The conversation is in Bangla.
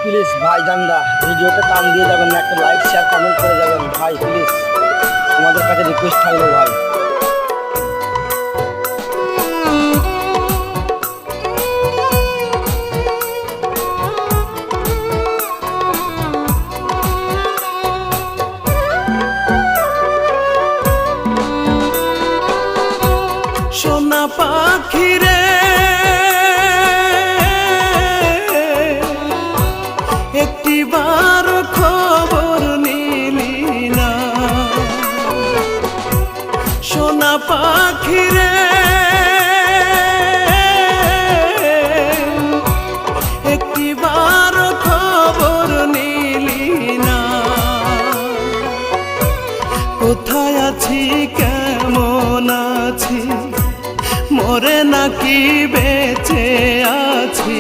প্লিজ ভাই জানরা ভিডিওতে টান দিয়ে যাবেন না, একটা লাইক শেয়ার কমেন্ট করে যাবেন ভাই প্লিজ, আমাদের কাছে রিকোয়েস্ট থাকলো ভাই। সোনা পাখিরে একটিবার খবর নিলি না, সোনা পাখিরে একটিবার খবর নিলি না, কোথায় আছি কেমন আছি, মরে নাকি বেঁচে আছি।